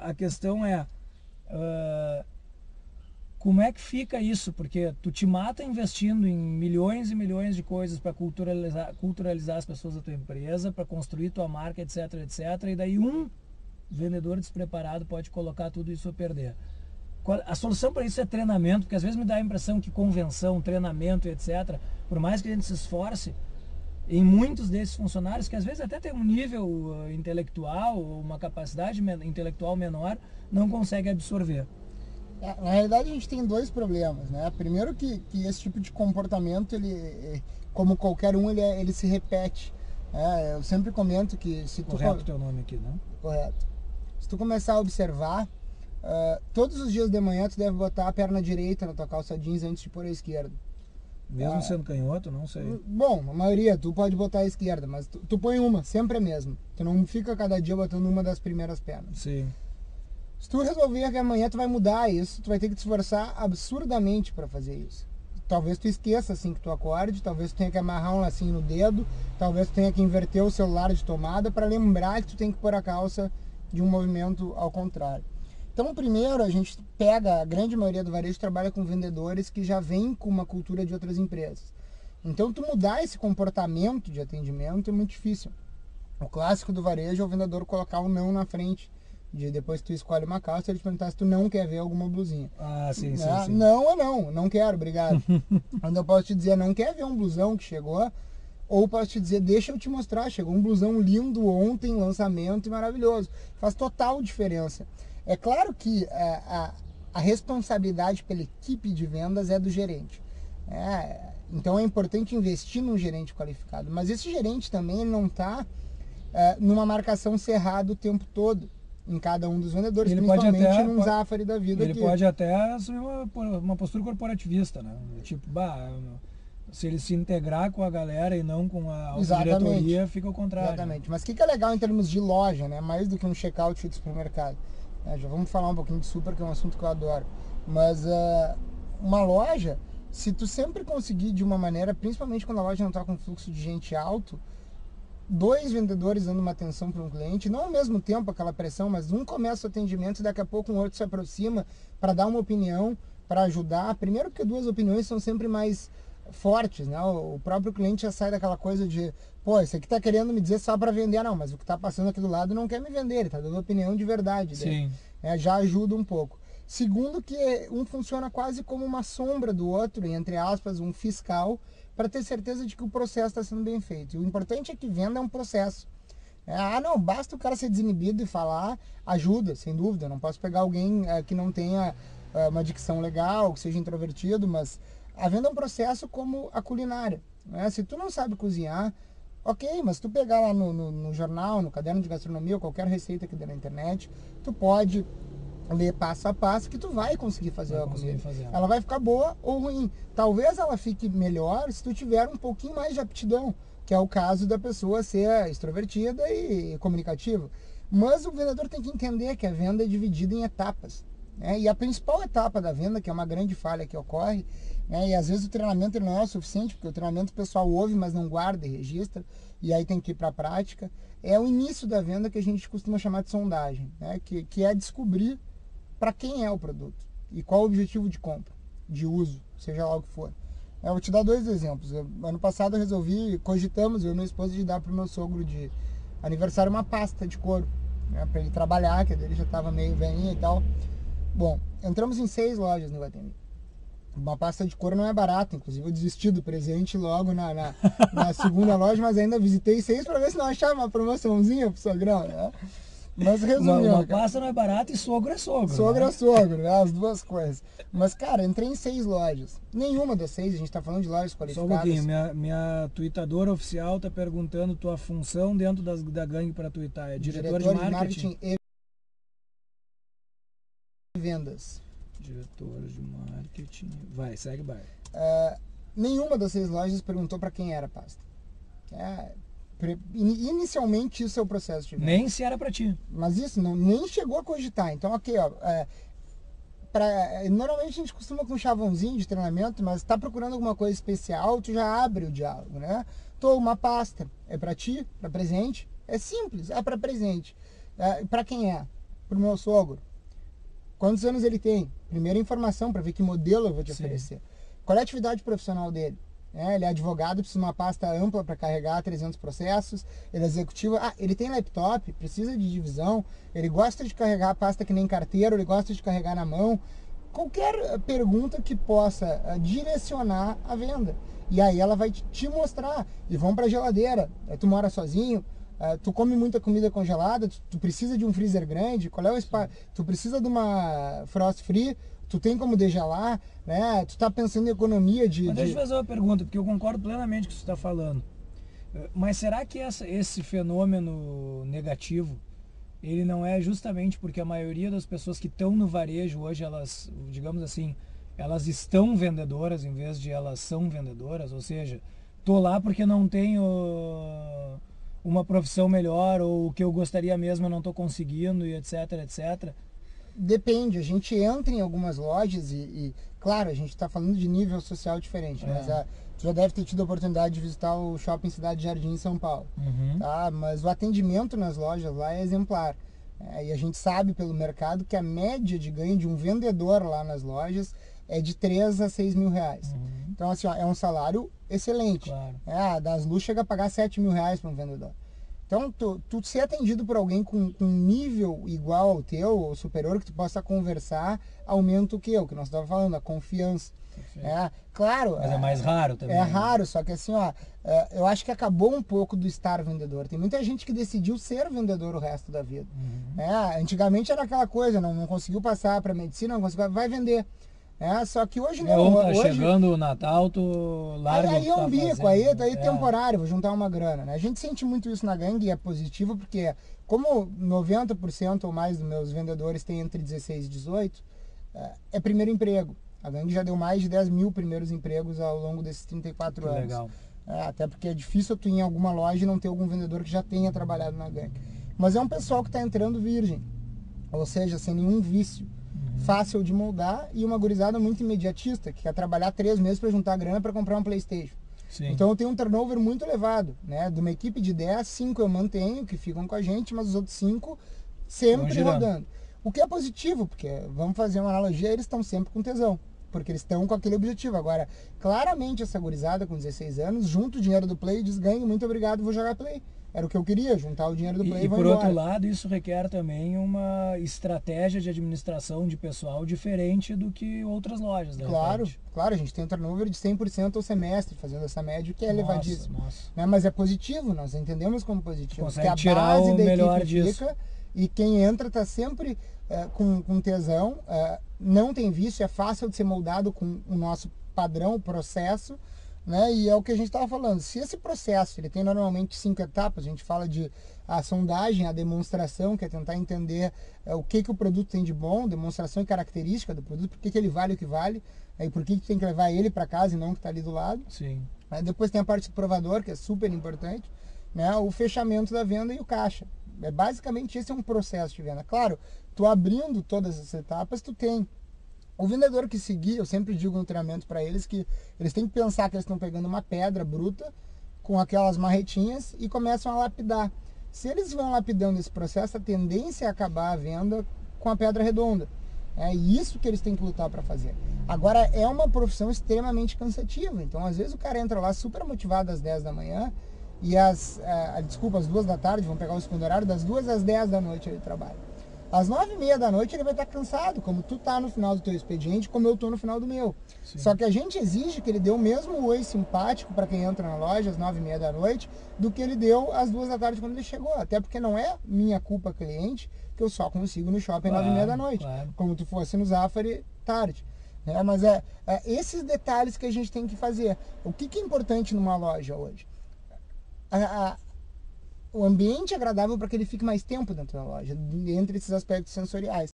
a questão é, como é que fica isso? Porque tu te mata investindo em milhões e milhões de coisas para culturalizar as pessoas da tua empresa, para construir tua marca, etc, etc. E daí um vendedor despreparado pode colocar tudo isso a perder. A solução para isso é treinamento, porque às vezes me dá a impressão que convenção, treinamento, etc., por mais que a gente se esforce, em muitos desses funcionários, que às vezes até tem um nível intelectual, uma capacidade intelectual menor, não consegue absorver. Na realidade, a gente tem dois problemas, né? Primeiro que esse tipo de comportamento, ele, como qualquer um, ele se repete. Eu sempre comento que se tu... Correto o teu nome aqui, não? Correto. Se tu começar a observar, todos os dias de manhã tu deve botar a perna direita na tua calça jeans antes de pôr a esquerda. Mesmo sendo canhoto, não sei. Bom, a maioria, tu pode botar a esquerda, mas tu põe uma, sempre a mesma. Tu não fica cada dia botando uma das primeiras pernas. Sim. Se tu resolver que amanhã tu vai mudar isso, tu vai ter que te esforçar absurdamente para fazer isso. Talvez tu esqueça assim que tu acorde, talvez tu tenha que amarrar um lacinho no dedo, talvez tu tenha que inverter o celular de tomada para lembrar que tu tem que pôr a calça de um movimento ao contrário. Então, primeiro, a gente pega, a grande maioria do varejo trabalha com vendedores que já vêm com uma cultura de outras empresas. Então, tu mudar esse comportamento de atendimento é muito difícil. O clássico do varejo é o vendedor colocar o não na frente. Depois tu escolhe uma calça e ele te perguntar se tu não quer ver alguma blusinha. Ah, sim, sim, sim. Não ou não quero, obrigado. Onde eu posso te dizer, não quer ver um blusão que chegou, ou posso te dizer, deixa eu te mostrar, chegou um blusão lindo ontem, lançamento e maravilhoso. Faz total diferença. É claro que a responsabilidade pela equipe de vendas é do gerente. Então é importante investir num gerente qualificado, mas esse gerente também ele não está numa marcação cerrada o tempo todo em cada um dos vendedores, ele principalmente pode até, num Zafari da vida. Ele pode até assumir uma postura corporativista, né? Tipo, se ele se integrar com a galera e não com a diretoria, fica ao contrário. Exatamente. Mas o que é legal em termos de loja, né? Mais do que um checkout de supermercado. Já vamos falar um pouquinho de super, que é um assunto que eu adoro. Mas uma loja, se tu sempre conseguir de uma maneira, principalmente quando a loja não está com fluxo de gente alto, dois vendedores dando uma atenção para um cliente, não ao mesmo tempo aquela pressão, mas um começa o atendimento e daqui a pouco um outro se aproxima para dar uma opinião, para ajudar. Primeiro porque duas opiniões são sempre mais fortes, né? O próprio cliente já sai daquela coisa de, pô, esse aqui tá querendo me dizer só para vender, não, mas o que tá passando aqui do lado não quer me vender, ele tá dando opinião de verdade. Sim. Já ajuda um pouco. Segundo que um funciona quase como uma sombra do outro, entre aspas, um fiscal, para ter certeza de que o processo está sendo bem feito. E o importante é que venda é um processo. Não, basta o cara ser desinibido e falar, ajuda, sem dúvida. Não posso pegar alguém que não tenha uma dicção legal, que seja introvertido, mas a venda é um processo como a culinária. Se tu não sabe cozinhar, ok, mas tu pegar lá no jornal, no caderno de gastronomia, ou qualquer receita que dê na internet, tu pode ler passo a passo que tu vai conseguir fazer a comida. Ela vai ficar boa ou ruim. Talvez ela fique melhor se tu tiver um pouquinho mais de aptidão, que é o caso da pessoa ser extrovertida e comunicativa. Mas o vendedor tem que entender que a venda é dividida em etapas. E a principal etapa da venda, que é uma grande falha que ocorre, e às vezes o treinamento ele não é o suficiente, porque o treinamento o pessoal ouve, mas não guarda e registra, e aí tem que ir para a prática, é o início da venda que a gente costuma chamar de sondagem, que é descobrir para quem é o produto e qual o objetivo de compra, de uso, seja lá o que for. Eu vou te dar dois exemplos. Ano passado eu resolvi, cogitamos, eu e minha esposa, de dar para o meu sogro de aniversário uma pasta de couro, para ele trabalhar, que ele já estava meio velhinho e tal. Bom, entramos em 6 lojas no Guatemi. Uma pasta de couro não é barata, inclusive eu desisti do presente logo na segunda loja, mas ainda visitei 6 para ver se não achava uma promoçãozinha pro sogrão, né? Mas resumindo, uma pasta não é barata e sogro é sogro. Sogro é sogro, né? As duas coisas. Mas, cara, entrei em 6 lojas. Nenhuma das 6, a gente tá falando de lojas qualificadas. Só um pouquinho, minha tuitadora oficial tá perguntando tua função dentro da gangue para tuitar. É diretor de marketing e vendas. Diretor de marketing. Segue. Nenhuma das 6 lojas perguntou para quem era a pasta. Inicialmente isso é o processo de venda. Nem se era para ti. Mas isso nem chegou a cogitar. Então, ok, normalmente a gente costuma com um chavãozinho de treinamento, mas está procurando alguma coisa especial, tu já abre o diálogo, né? Uma pasta, é para ti, para presente? É simples, é para presente. Para quem é? pro meu sogro. Quantos anos ele tem? Primeira informação para ver que modelo eu vou te oferecer. Qual é a atividade profissional dele? Ele é advogado, precisa de uma pasta ampla para carregar 300 processos. Ele é executivo. Ele tem laptop, precisa de divisão. Ele gosta de carregar a pasta que nem carteiro, ele gosta de carregar na mão. Qualquer pergunta que possa direcionar a venda. E aí ela vai te mostrar. E vão para a geladeira. Tu mora sozinho, tu come muita comida congelada, tu precisa de um freezer grande, qual é o espaço? Tu precisa de uma frost free, tu tem como degelar, né? Tu tá pensando em economia de... Mas deixa eu fazer uma pergunta, porque eu concordo plenamente com o que você está falando. Mas será que esse fenômeno negativo, ele não é justamente porque a maioria das pessoas que estão no varejo hoje, elas, digamos assim, elas estão vendedoras em vez de elas são vendedoras? Ou seja, tô lá porque não tenho uma profissão melhor, ou o que eu gostaria mesmo eu não estou conseguindo, e etc, etc. Depende, a gente entra em algumas lojas e claro, a gente está falando de nível social diferente, mas tu já deve ter tido a oportunidade de visitar o Shopping Cidade Jardim em São Paulo, tá? Mas o atendimento nas lojas lá é exemplar. E a gente sabe pelo mercado que a média de ganho de um vendedor lá nas lojas é de 3 a 6 mil reais. Então, assim, é um salário excelente. Claro. Das Lu chega a pagar 7 mil reais para um vendedor. Então, tu ser atendido por alguém com um nível igual ao teu, ou superior, que tu possa conversar, aumenta o que? O que nós estávamos falando, a confiança. Claro. Mas é mais raro também. É raro, só que assim, eu acho que acabou um pouco do estar vendedor. Tem muita gente que decidiu ser vendedor o resto da vida. Antigamente era aquela coisa, não conseguiu passar para medicina, não conseguiu, vai vender. Só que hoje não. Ou tá hoje, chegando o Natal, tu larga aí é um bico, aí temporário, vou juntar uma grana, né? A gente sente muito isso na gangue e é positivo porque como 90% ou mais dos meus vendedores têm entre 16 e 18, é primeiro emprego. A gangue já deu mais de 10 mil primeiros empregos ao longo desses 34 anos. Legal. Até porque é difícil tu ir em alguma loja e não ter algum vendedor que já tenha trabalhado na gangue. Mas é um pessoal que está entrando virgem, ou seja, sem nenhum vício. Fácil de moldar e uma gurizada muito imediatista, que quer trabalhar 3 meses para juntar grana para comprar um PlayStation. Sim. Então eu tenho um turnover muito elevado, né? De uma equipe de 10, 5 eu mantenho, que ficam com a gente, mas os outros 5 sempre rodando. O que é positivo, porque vamos fazer uma analogia, eles estão sempre com tesão, porque eles estão com aquele objetivo. Agora, claramente essa gurizada com 16 anos, junta o dinheiro do Play e diz, ganho, muito obrigado, vou jogar Play. Era o que eu queria, juntar o dinheiro do Play e vou por embora. outro lado, isso requer também uma estratégia de administração de pessoal diferente do que outras lojas, né? Claro, a gente tem um turnover de 100% ao semestre, fazendo essa média, que é elevadíssimo. Né? Mas é positivo, nós entendemos como positivo. Consegue porque a tirar base o da melhor equipe disso. fica, e quem entra está sempre com tesão, não tem vício, é fácil de ser moldado com o nosso padrão, o processo, né? E é o que a gente estava falando. Se esse processo ele tem normalmente 5 etapas, a gente fala de a sondagem, a demonstração, que é tentar entender o que o produto tem de bom, demonstração e característica do produto, por que ele vale o que vale, e por que tem que levar ele para casa e não que está ali do lado. Sim. Depois tem a parte do provador, que é super importante, né? O fechamento da venda e o caixa. Basicamente esse é um processo de venda. Claro, tu abrindo todas essas etapas, tu tem o vendedor que seguir, eu sempre digo no treinamento para eles que eles têm que pensar que eles estão pegando uma pedra bruta com aquelas marretinhas e começam a lapidar. Se eles vão lapidando esse processo, a tendência é acabar a venda com a pedra redonda. É isso que eles têm que lutar para fazer. Agora, é uma profissão extremamente cansativa. Então, às vezes o cara entra lá super motivado às 10 da manhã e às 2 da tarde, vamos pegar o segundo horário, das 2 às 10 da noite ele trabalha. Às 9h30 da noite ele vai estar cansado, como tu tá no final do teu expediente, como eu tô no final do meu. Sim. Só que a gente exige que ele dê o mesmo oi simpático para quem entra na loja às 9h30 da noite do que ele deu às 2 da tarde quando ele chegou. Até porque não é minha culpa cliente que eu só consigo no shopping às 9h30 da noite. Claro. Como tu fosse no Zafari tarde. Mas esses detalhes que a gente tem que fazer. O que é importante numa loja hoje? O ambiente é agradável para que ele fique mais tempo dentro da loja, entre esses aspectos sensoriais.